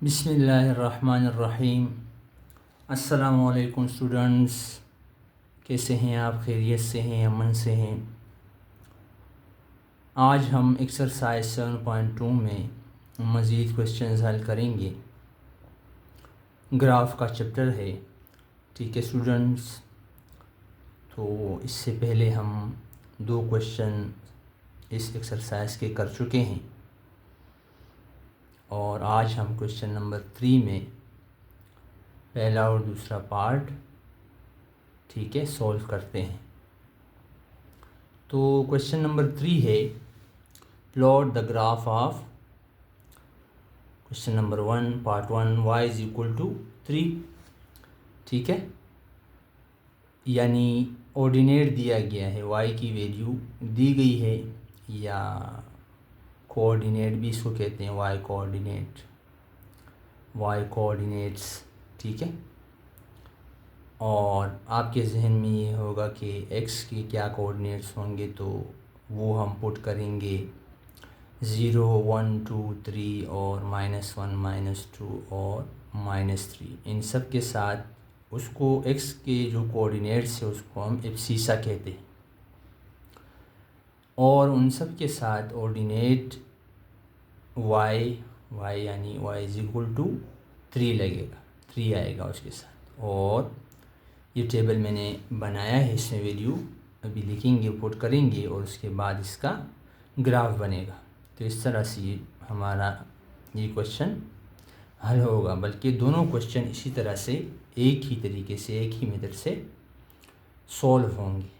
बिस्मिल्लाहिर्रहमानिर्रहीम। अस्सलामुअलैकुम स्टूडेंट्स, कैसे हैं आप? खैरियत से हैं, अमन से हैं? आज हम एक्सरसाइज 7.2 में मज़ीद क्वेश्चंस हल करेंगे। ग्राफ का चैप्टर है, ठीक है स्टूडेंट्स। तो इससे पहले हम 2 क्वेश्चन इस एक्सरसाइज के कर चुके हैं और आज हम क्वेश्चन नंबर 3 में पहला और दूसरा पार्ट, ठीक है, सॉल्व करते हैं। तो क्वेश्चन नंबर 3 है, plot the graph of question number 1 part 1 y is equal to 3, ठीक है। यानी ऑर्डिनेट दिया गया है, y की वैल्यू दी गई है, या कोऑर्डिनेट भी इसको कहते हैं, y कोऑर्डिनेट्स, ठीक है। और आपके जहन में ये होगा कि x के क्या कोऑर्डिनेट्स होंगे, तो वो हम पुट करेंगे 0, 1, 2, 3 और -1, -2 और -3। इन सब के साथ उसको x के जो कोऑर्डिनेट्स है उसको हम एब्सिसा कहते हैं, और उन सब के साथ ऑर्डिनेट y यानी y इज इक्वल टू 3 लगेगा, 3 आएगा उसके साथ। और ये टेबल मैंने बनाया है, इसमें वैल्यू अभी लिखेंगे, पुट करेंगे और उसके बाद इसका ग्राफ बनेगा। तो इस तरह से हमारा ये क्वेश्चन हल होगा, बल्कि दोनों क्वेश्चन इसी तरह से एक ही तरीके से, एक ही मेथड से सॉल्व होंगे,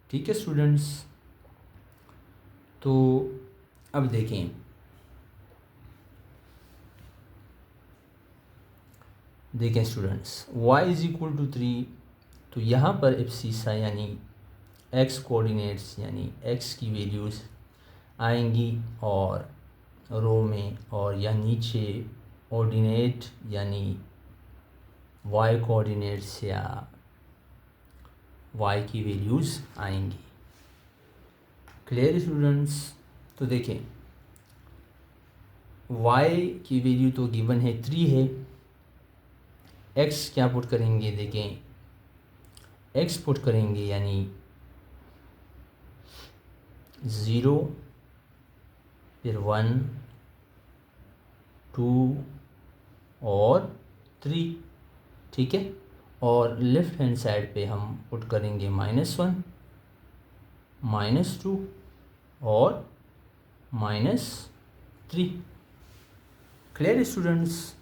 ठीक है स्टूडेंट्स। तो अब देखें, students, y is equal to 3, तो यहाँ पर एब्सिसा यानी x कोऑर्डिनेट्स यानी x की वैल्यूज़ आएंगी और रो में, और या नीचे ऑर्डिनेट यानी y कोऑर्डिनेट्स या y की वैल्यूज़ आएंगी। Clear students? तो देखें, y की वैल्यू तो गिवन है 3 है, x क्या पुट करेंगे, देखें x पुट करेंगे यानी 0, फिर 1, 2 और 3, ठीक है। और लेफ़्ट हैंड साइड पे हम पुट करेंगे -1, -2 और -3। Clear students?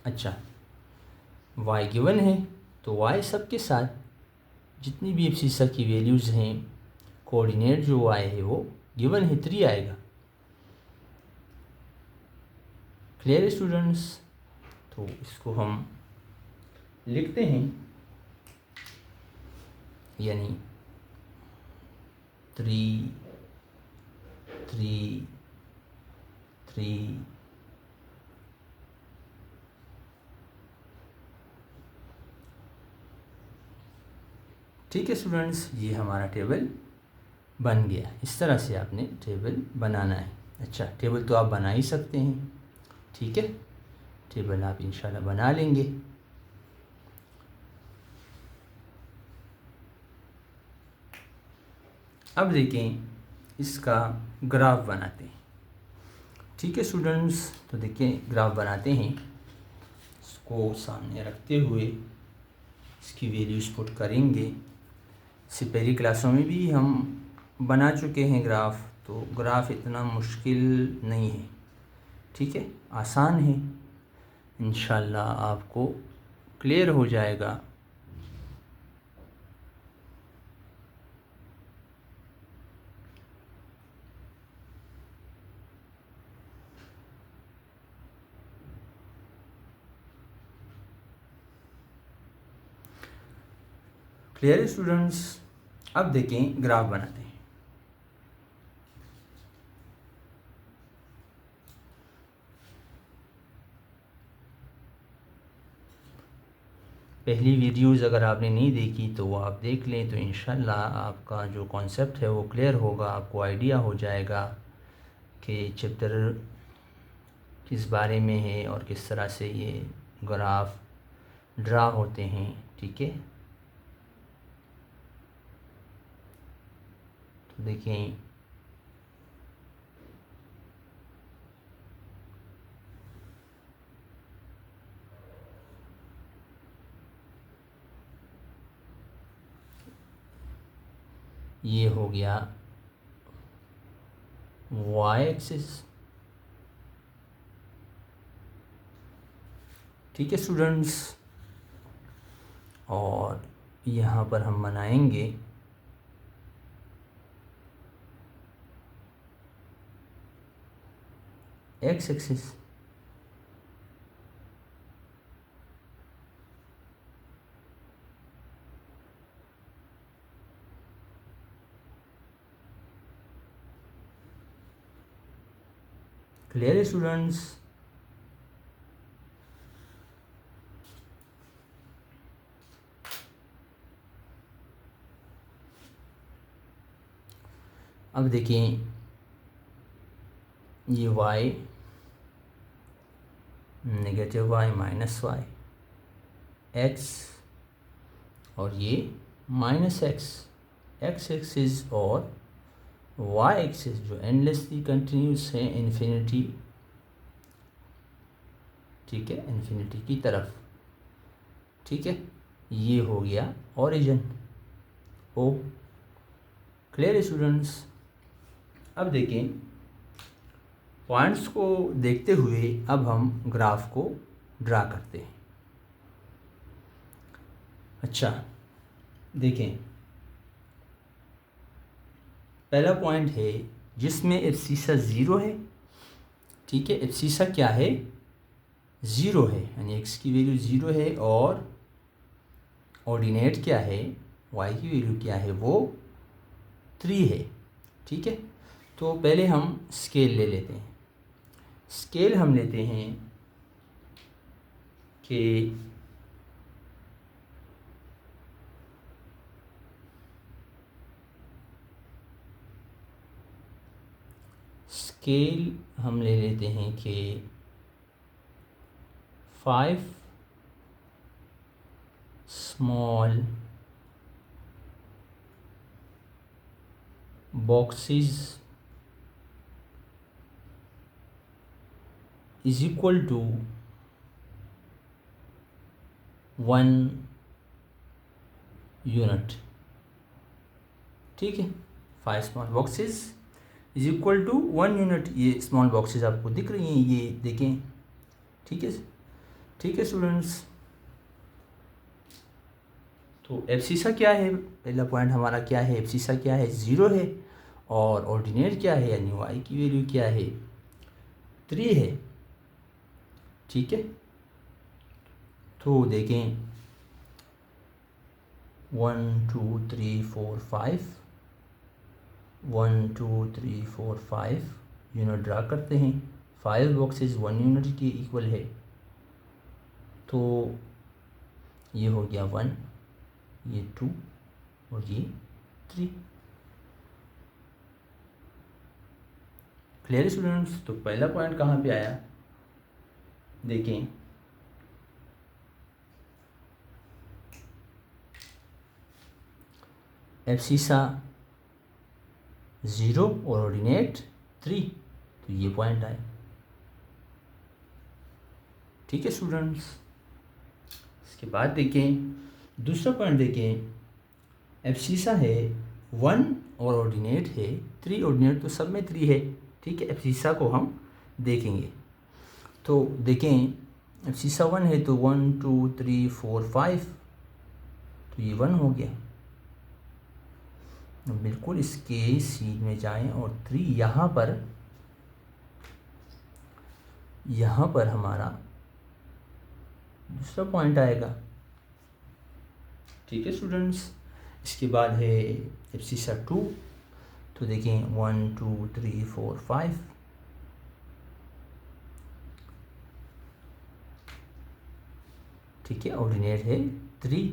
अच्छा, y गिवन है तो y सब के साथ जितनी भी एब्सिसा की वैल्यूज़ हैं, कोऑर्डिनेट जो y है वो गिवन है 3 आएगा। Clear students? तो इसको हम लिखते हैं, यानी 3, 3, 3, ठीक है स्टूडेंट्स। ये हमारा टेबल बन गया। इस तरह से आपने टेबल बनाना है। अच्छा, टेबल तो आप बना ही सकते हैं, ठीक है, टेबल आप इंशाल्लाह बना लेंगे। अब देखें, इसका ग्राफ बनाते हैं, ठीक है स्टूडेंट्स। तो देखें, ग्राफ बनाते हैं, इसको सामने रखते हुए इसकी वैल्यूज़ पुट करेंगे। इससे पहली क्लासों में भी हम बना चुके हैं ग्राफ, तो ग्राफ इतना मुश्किल नहीं है, ठीक है, आसान है, इंशाल्लाह आपको क्लियर हो जाएगा। Clear students? अब देखें, ग्राफ बनाते हैं। पहली वीडियोज़ अगर आपने नहीं देखी तो वो आप देख लें, तो इंशाल्लाह आपका जो कॉन्सेप्ट है वो क्लियर होगा, आपको आइडिया हो जाएगा कि चैप्टर किस बारे में है और किस तरह से ये ग्राफ ड्रा होते हैं। ठीक है, तो देखें ये हो गया वाई एक्सिस। ठीक है स्टूडेंट्स, और यहाँ पर हम बनाएंगे एक्स एक्सिस। क्लियर है स्टूडेंट्स? अब देखिए ये y negative y minus y x और ये माइनस एक्स एक्सिस और y एक्सिस जो एंडलेसली कंटिन्यूस है इन्फिनिटी। ठीक है, इन्फिनिटी की तरफ। ठीक है, ये हो गया ओरिजिन ओ। Clear students? अब देखें पॉइंट्स को देखते हुए अब हम ग्राफ को ड्रा करते हैं। अच्छा देखें, पहला पॉइंट है जिसमें एब्सिसा 0 है। ठीक है, एब्सिसा क्या है? 0 है, यानी एक्स की वैल्यू 0 है और ऑर्डिनेट क्या है? वाई की वैल्यू क्या है? वो 3 है। ठीक है, तो पहले हम स्केल ले लेते हैं। स्केल हम लेते हैं कि स्केल हम ले लेते हैं कि 5 small boxes is equal to 1 unit. ठीक है, 5 small boxes is equal to 1 unit. ये स्मॉल बॉक्सेस आपको दिख रही हैं, ये देखें। ठीक है, ठीक है स्टूडेंट्स, तो एब्सिसा क्या है? पहला पॉइंट हमारा क्या है? एब्सिसा क्या है? 0 है और ऑर्डिनेट क्या है यानी वाई की वैल्यू क्या है? 3 है। ठीक है, तो देखें 1 2 3 4 5 1 2 3 4 5 यूनिट ड्रा करते हैं। 5 बॉक्सेस 1 यूनिट के इक्वल है, तो ये हो गया 1, ये 2 और ये 3। Clear students? तो पहला पॉइंट कहाँ पे आया? देखें एब्सिसा 0 और ऑर्डिनेट 3, तो ये पॉइंट आए। ठीक है स्टूडेंट्स, इसके बाद देखें दूसरा पॉइंट। देखें एब्सिसा है 1 और ऑर्डिनेट है 3। ऑर्डिनेट तो सब में 3 है। ठीक है, एब्सिसा को हम देखेंगे तो देखें एब्सिसा 1 है तो 1 2 3 4 5, तो ये 1 हो गया। बिल्कुल इसके सी में जाएं और 3 यहाँ पर हमारा दूसरा पॉइंट आएगा। ठीक है स्टूडेंट्स, इसके बाद है एब्सिसा 2, तो देखें 1 2 3 4 5, ठीक है, ऑर्डिनेट है 3,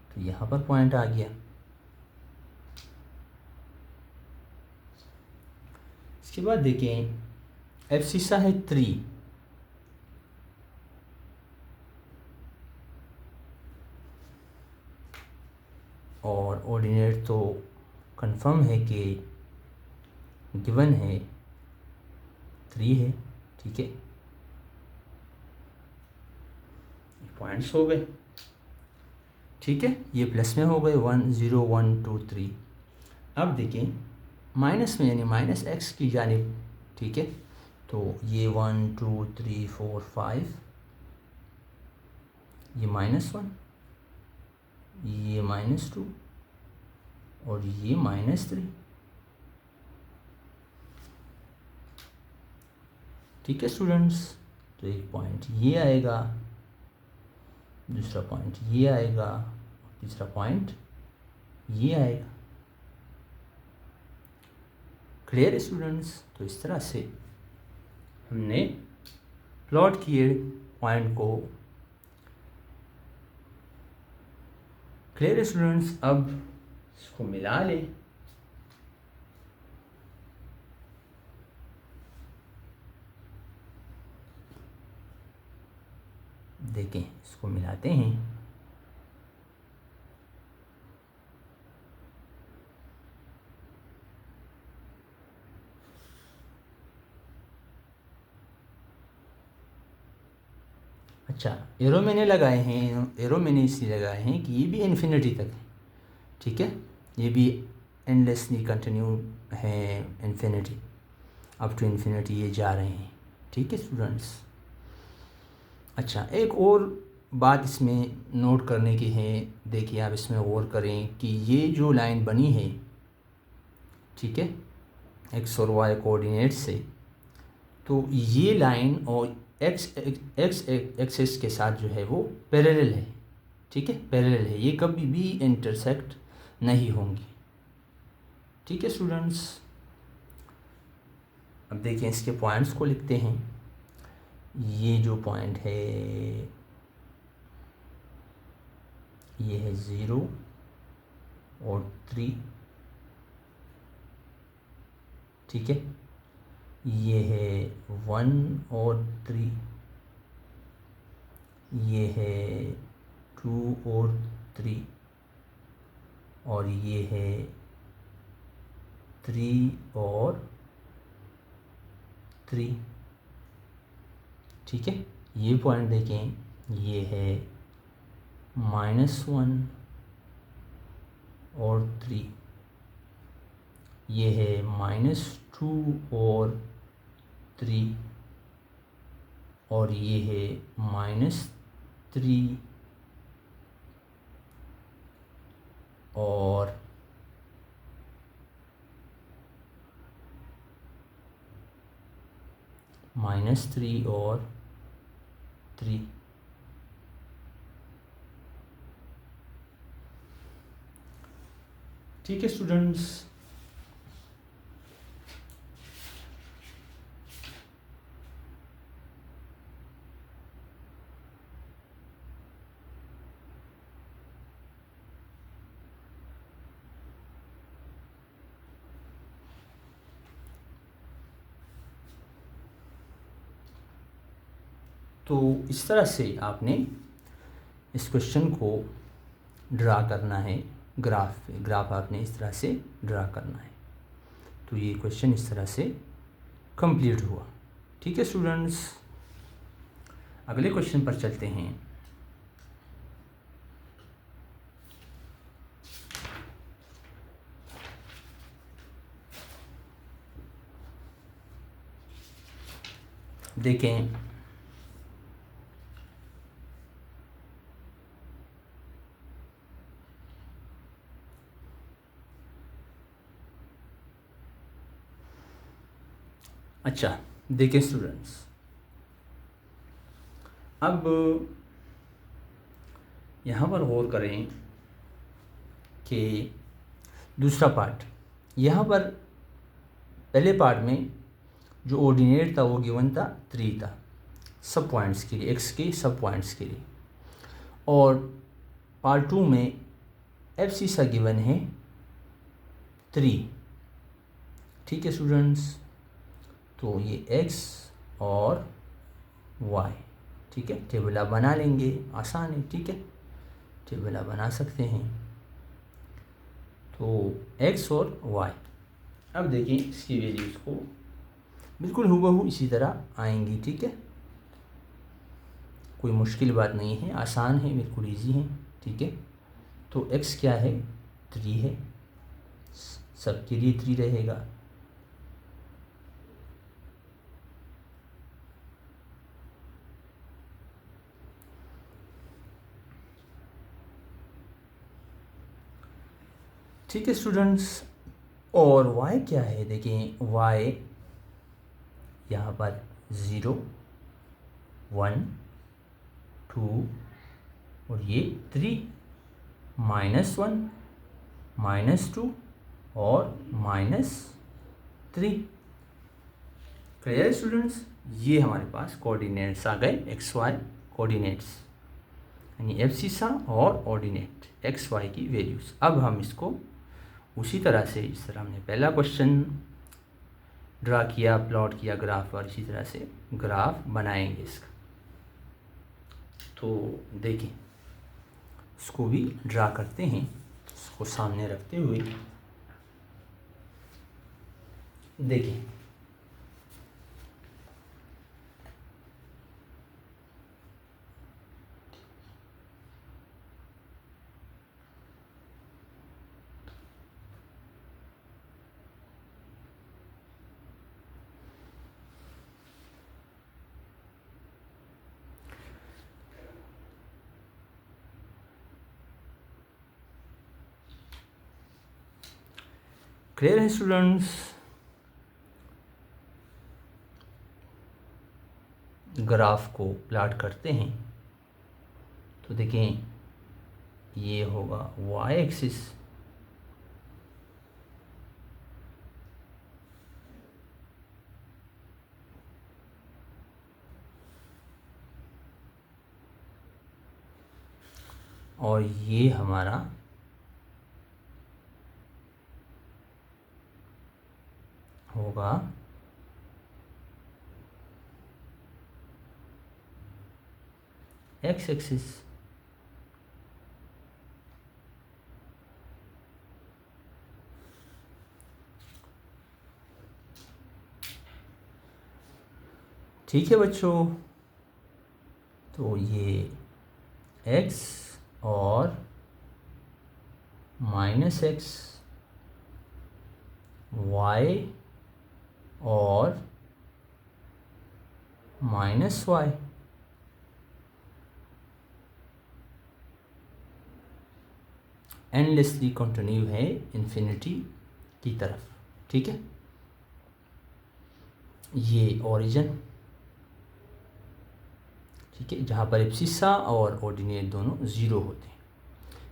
तो यहाँ पर पॉइंट आ गया। इसके बाद देखें एब्सिसा है 3, और ऑर्डिनेट तो कंफर्म है कि गिवन है 3 है। ठीक है, पॉइंट्स हो गए। ठीक है, ये प्लस में हो गए 1 0 1 2 3। अब देखें माइनस में, यानी माइनस एक्स की जानिब। ठीक है, तो ये 1 2 3 4 5, ये -1, ये -2 और ये -3। ठीक है स्टूडेंट्स, तो एक पॉइंट ये आएगा, दूसरा पॉइंट ये आएगा, तीसरा पॉइंट ये आएगा। क्लियर है स्टूडेंट्स? तो इस तरह से हमने प्लॉट किए पॉइंट को। क्लियर है स्टूडेंट्स? अब इसको मिला लें। देखें, इसको मिलाते हैं। अच्छा, एरो मैंने लगाए हैं, एरो मैंने इसलिए लगाए हैं कि ये भी इन्फिनिटी तक है। ठीक है, ये भी एंडलेसली कंटिन्यू है, इन्फिनिटी, अप टू इन्फिनिटी ये जा रहे हैं। ठीक है स्टूडेंट्स? अच्छा, एक और बात इसमें नोट करने की है। देखिए, आप इसमें गौर करें कि ये जो लाइन बनी है, ठीक है, एक्स और वाई कोऑर्डिनेट से, तो ये लाइन और एक्स एक्सिस के साथ जो है वो पैरेलल है। ठीक है, पैरेलल है, ये कभी भी इंटरसेक्ट नहीं होंगी। ठीक है स्टूडेंट्स? अब देखिए, इसके पॉइंट्स को लिखते हैं। ये जो पॉइंट है, ये है 0 और 3। ठीक है, ये है 1 और 3, ये है 2 और 3, और ये है 3 और 3। ठीक है, ये पॉइंट देखें, ये है -1 और 3, ये है -2 और 3, और ये है -3 और -3 और 3। ठीक है स्टूडेंट्स? तो इस तरह से आपने इस क्वेश्चन को ड्रा करना है। ग्राफ आपने इस तरह से ड्रा करना है। तो ये क्वेश्चन इस तरह से कंप्लीट हुआ। ठीक है स्टूडेंट्स? अगले क्वेश्चन पर चलते हैं। देखें, अच्छा देखें स्टूडेंट्स, अब यहाँ पर गौर करें कि दूसरा पार्ट, यहाँ पर पहले पार्ट में जो ऑर्डिनेट था वो गिवन था 3 था, सब पॉइंट्स के लिए, एक्स के सब पॉइंट्स के लिए, और पार्ट 2 में एब्सिसा गिवन है 3। ठीक है स्टूडेंट्स? तो ये एक्स और वाई, ठीक है। टेबल आप बना लेंगे, आसान है, ठीक है, टेबल आप बना सकते हैं। तो एक्स और वाई, अब देखिए इसकी वैल्यूज़ को बिल्कुल हूबहू इसी तरह आएंगी, ठीक है। कोई मुश्किल बात नहीं है, आसान है, बिल्कुल इजी है, ठीक है। तो एक्स क्या है, 3 है, सबके लिए 3 रहेगा। ठीक है स्टूडेंट्स, और y क्या है, देखिए y यहाँ पर 0, 1, 2 और ये 3, -1, -2 और -3। क्लियर स्टूडेंट्स, ये हमारे पास कोऑर्डिनेट्स आ गए, एक्स वाई कोऑर्डिनेट्स, यानी एब्सिसा और ऑर्डिनेट एक्स वाई की वैल्यूज़। अब हम इसको उसी तरह से, इस तरह हमने पहला क्वेश्चन ड्रा किया, प्लॉट किया ग्राफ, और इसी तरह से ग्राफ बनाएंगे इसका। तो देखिए इसको भी ड्रा करते हैं, इसको सामने रखते हुए देखिए क्लियर है स्टूडेंट्स, ग्राफ को प्लॉट करते हैं। तो देखें ये होगा y एक्सिस, और ये हमारा होगा x एक्सिस। ठीक है बच्चों, तो ये x और -x, y और -y, एंडलेसली कंटिन्यू है इन्फिनिटी की तरफ, ठीक है। ये ओरिजिन, ठीक है, जहाँ पर एब्सिसा और ऑर्डिनेट दोनों 0 होते हैं।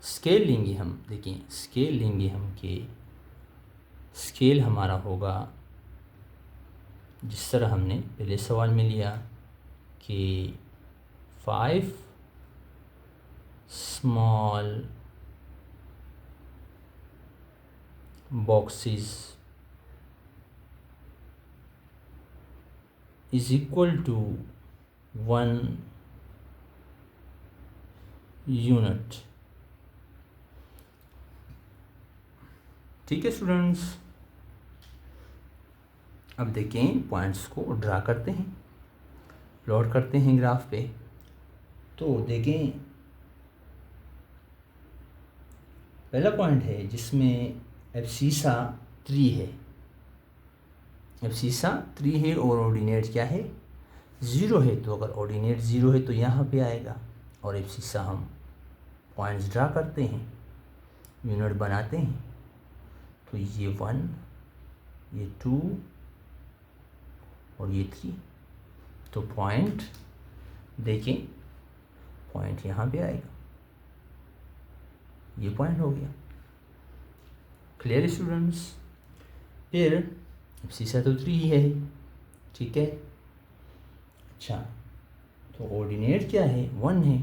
स्केल लेंगे हम, देखिए स्केल लेंगे हम कि स्केल हमारा होगा जिस तरह हमने पहले सवाल में लिया कि 5 small boxes is equal to 1 unit, ठीक है स्टूडेंट्स। अब देखें पॉइंट्स को ड्रा करते हैं, प्लॉट करते हैं ग्राफ पे। तो देखें पहला पॉइंट है जिसमें एब्सिसा 3 है, एब्सिसा 3 है और ऑर्डिनेट क्या है, 0 है। तो अगर ऑर्डिनेट 0 है तो यहाँ पे आएगा, और एब्सिसा हम पॉइंट्स ड्रा करते हैं, यूनिट बनाते हैं। तो ये 1, ये 2 और ये 3। तो पॉइंट देखें, पॉइंट यहाँ पे आएगा, ये पॉइंट हो गया। क्लियर स्टूडेंट्स, फिर एब्सिसा तो 3 ही है, ठीक है। अच्छा, तो ऑर्डिनेट क्या है, 1 है।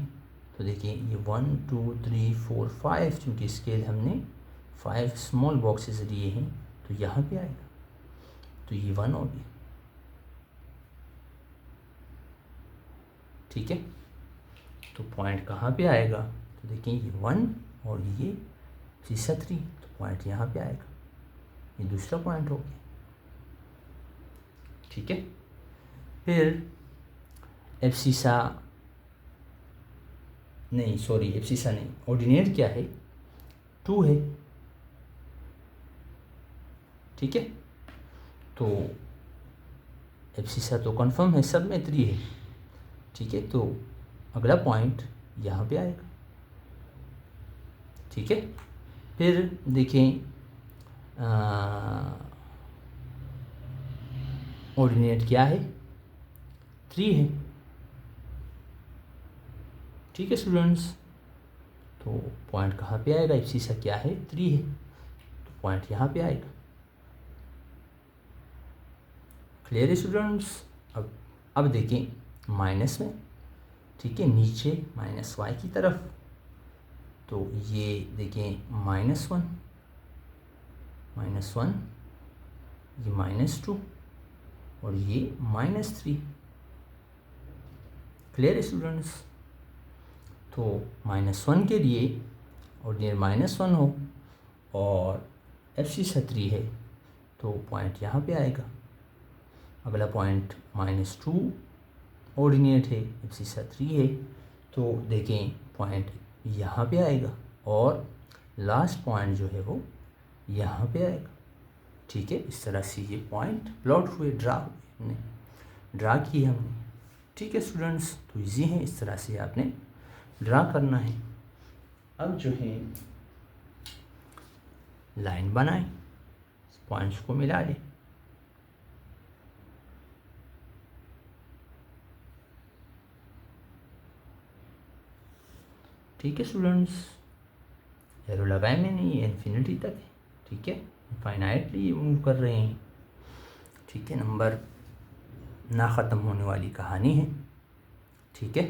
तो देखिए ये 1 2 3 4 5, चूँकि स्केल हमने 5 स्मॉल बॉक्सेस लिए हैं तो यहाँ पे आएगा, तो ये 1 हो गया। ठीक है, तो पॉइंट कहाँ पे आएगा, तो देखिए ये 1 और ये सीसा 3, तो पॉइंट यहाँ पे आएगा, ये दूसरा पॉइंट हो गया। ठीक है, फिर एब्सिसा नहीं, सॉरी एब्सिसा नहीं, ऑर्डिनेट क्या है, 2 है। ठीक है, तो एब्सिसा तो कंफर्म है, सब में 3 है। ठीक है, तो अगला पॉइंट यहाँ पे आएगा। ठीक है, फिर देखें ऑर्डिनेट क्या है, 3 है। ठीक है स्टूडेंट्स, तो पॉइंट कहाँ पे आएगा, एब्सिसा क्या है, 3 है, तो पॉइंट यहाँ पे आएगा। क्लियर है स्टूडेंट्स। अब देखें माइनस में, ठीक है, नीचे -y की तरफ, तो ये देखें -1, ये -2 और ये -3। क्लियर है स्टूडेंट्स, तो -1 के लिए ऑर्डिनेट -1 हो और एब्सिसा 3 है, तो पॉइंट यहाँ पे आएगा। अगला पॉइंट -2 ऑर्डिनेट है, एब्सिसा 3 है, तो देखें पॉइंट यहाँ पे आएगा और लास्ट पॉइंट जो है वो यहाँ पे आएगा। ठीक है, इस तरह से ये पॉइंट प्लॉट हुए, ड्रा किए हमने। ठीक है स्टूडेंट्स, तो इजी है, इस तरह से आपने ड्रा करना है। अब जो है लाइन बनाएं, पॉइंट्स को मिला लें। ठीक है स्टूडेंट्स, एरो लगाए मैंने, ये इन्फिनिटी तक है। ठीक है, इनफाइनाइटली मूव कर रहे हैं। ठीक है, नंबर ना ख़त्म होने वाली कहानी है। ठीक है,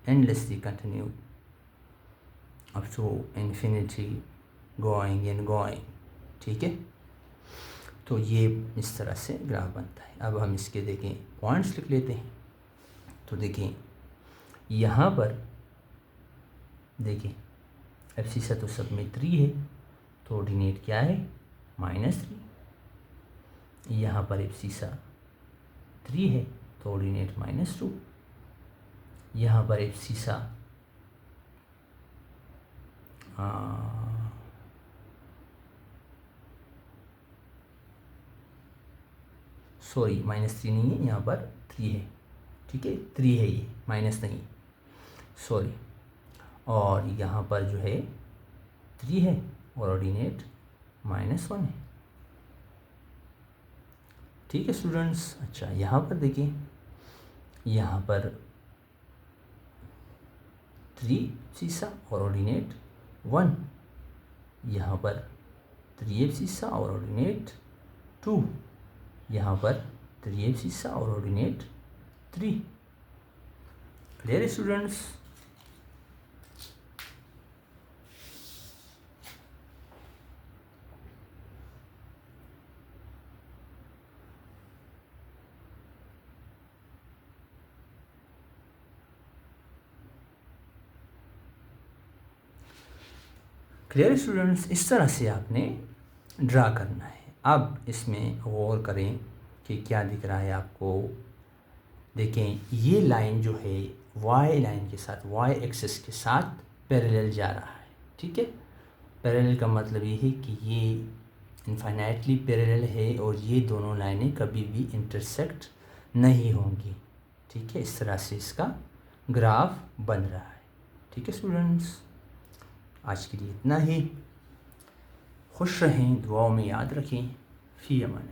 endlessly continue up to infinity, going and going. ठीक है, तो ये इस तरह से ग्राफ बनता है। अब हम इसके देखें पॉइंट्स लिख लेते हैं। तो देखें यहाँ पर देखिए एब्सिसा तो सब में 3 है, तो ऑर्डिनेट क्या है, -3। यहाँ पर एब्सिसा 3 है, तो ऑर्डिनेट -2। यहाँ पर एब्सिसा सॉरी -3 नहीं है, यहाँ पर 3 है। ठीक है, 3 है, ये माइनस नहीं, सॉरी। और यहाँ पर जो है 3 है और ऑर्डिनेट -1 है। ठीक है स्टूडेंट्स, अच्छा यहाँ पर देखिए, यहाँ पर 3 एब्सिसा और ऑर्डिनेट 1, यहाँ पर 3 एब्सिसा और ऑर्डिनेट 2, यहाँ पर 3 एब्सिसा और ordinate 3। Clear students. Clear students, इस तरह से आपने ड्रा करना है। अब इसमें गौर करें कि क्या दिख रहा है आपको। देखें ये लाइन जो है y लाइन के साथ, y एक्सिस के साथ पैरेलल जा रहा है। ठीक है, पैरेलल का मतलब ये है कि ये इनफाइनाइटली पैरेलल है और ये दोनों लाइनें कभी भी इंटरसेक्ट नहीं होंगी। ठीक है, इस तरह से इसका ग्राफ बन रहा है। ठीक है स्टूडेंट्स, आज के लिए इतना ही। खुश रहें, दुआओं में याद रखें। फ़ी अमान।